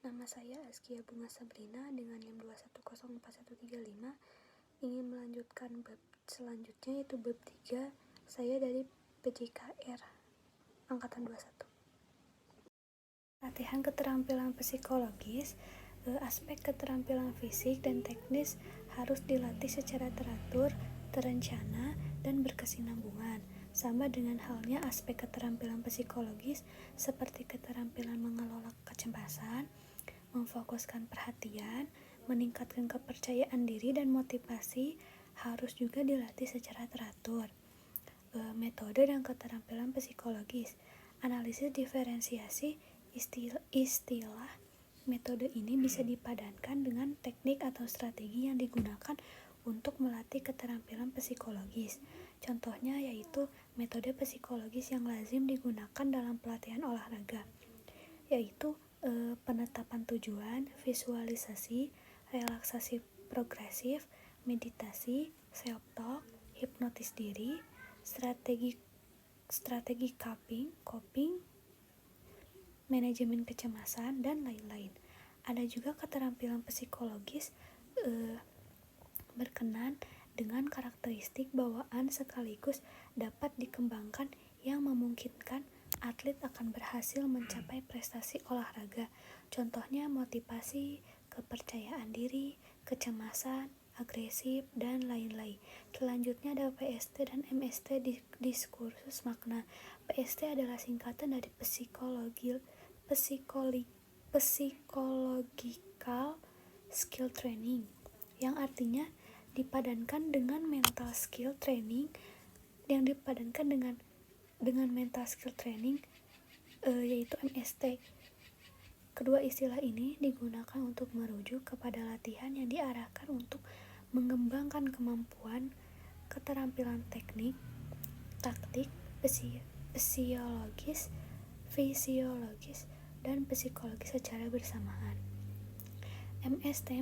Nama saya Askia Bunga Sabrina dengan NIM 2104135 ingin melanjutkan bab selanjutnya yaitu bab 3. Saya dari PJKR Angkatan 21. Latihan keterampilan psikologis. Aspek keterampilan fisik dan teknis harus dilatih secara teratur, terencana, dan berkesinambungan. Sama dengan halnya aspek keterampilan psikologis seperti keterampilan mengelola kecemasan, memfokuskan perhatian, meningkatkan kepercayaan diri dan motivasi harus juga dilatih secara teratur. Metode dan keterampilan psikologis. Analisis diferensiasi istilah metode ini bisa dipadankan dengan teknik atau strategi yang digunakan untuk melatih keterampilan psikologis. Contohnya yaitu metode psikologis yang lazim digunakan dalam pelatihan olahraga, yaitu penetapan tujuan, visualisasi, relaksasi progresif, meditasi, self-talk, hipnotis diri, strategi coping, manajemen kecemasan, dan lain-lain. Ada juga keterampilan psikologis berkenan dengan karakteristik bawaan sekaligus dapat dikembangkan yang memungkinkan atlet akan berhasil mencapai prestasi olahraga. Contohnya motivasi, kepercayaan diri, kecemasan, agresif, dan lain-lain. Selanjutnya ada PST dan MST diskursus makna. PST adalah singkatan dari Psychological Skill Training, yang artinya dipadankan dengan mental skill training, yaitu MST. Kedua istilah ini digunakan untuk merujuk kepada latihan yang diarahkan untuk mengembangkan kemampuan, keterampilan teknik, taktik, fisiologis, dan psikologis secara bersamaan. MST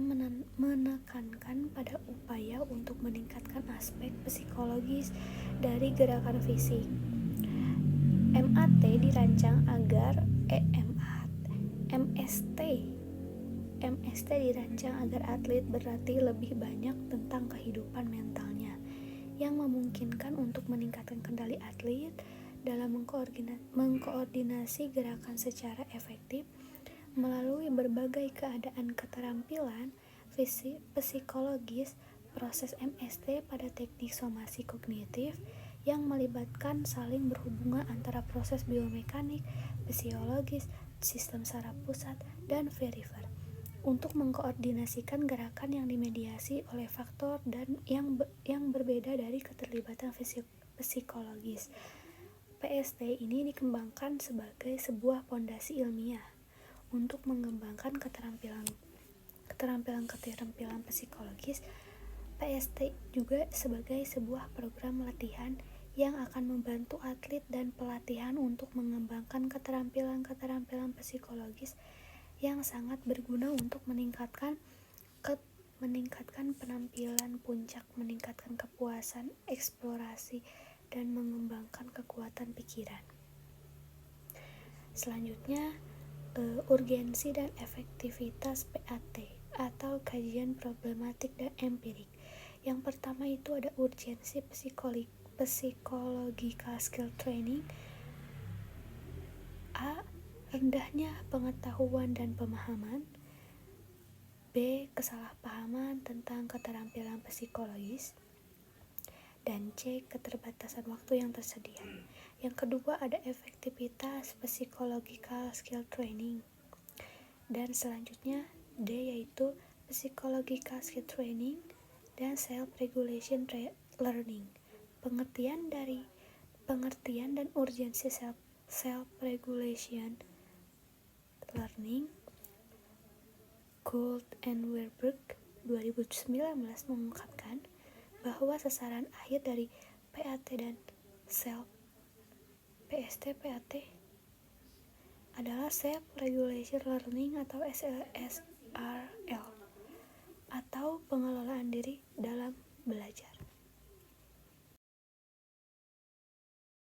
menekankan pada upaya untuk meningkatkan aspek psikologis dari gerakan fisik. MAT dirancang agar MST dirancang agar atlet berlatih lebih banyak tentang kehidupan mentalnya, yang memungkinkan untuk meningkatkan kendali atlet dalam mengkoordinasi gerakan secara efektif melalui berbagai keadaan keterampilan psikologis. Proses MST pada teknik somasi kognitif yang melibatkan saling berhubungan antara proses biomekanik, fisiologis, sistem saraf pusat, dan perifer untuk mengkoordinasikan gerakan yang dimediasi oleh faktor dan yang berbeda dari keterlibatan psikologis. PST ini dikembangkan sebagai sebuah pondasi ilmiah untuk mengembangkan keterampilan psikologis. PST juga sebagai sebuah program latihan yang akan membantu atlet dan pelatihan untuk mengembangkan keterampilan psikologis yang sangat berguna untuk meningkatkan penampilan puncak, meningkatkan kepuasan eksplorasi, dan mengembangkan kekuatan pikiran. Selanjutnya, urgensi dan efektivitas PAT atau kajian problematik dan empirik. Yang pertama itu ada urgensi psychological skill training. A. Rendahnya pengetahuan dan pemahaman. B. Kesalahpahaman tentang keterampilan psikologis. Dan C. Keterbatasan waktu yang tersedia. Yang kedua ada efektivitas psychological skill training. Dan selanjutnya D yaitu psychological skill training dan self regulation learning. Pengertian dan urgensi self regulation learning. Gould and Werberg 2019 mengungkapkan bahwa sasaran akhir dari PAT dan PST adalah Self Regulation Learning atau SRL atau pengelolaan diri dalam belajar.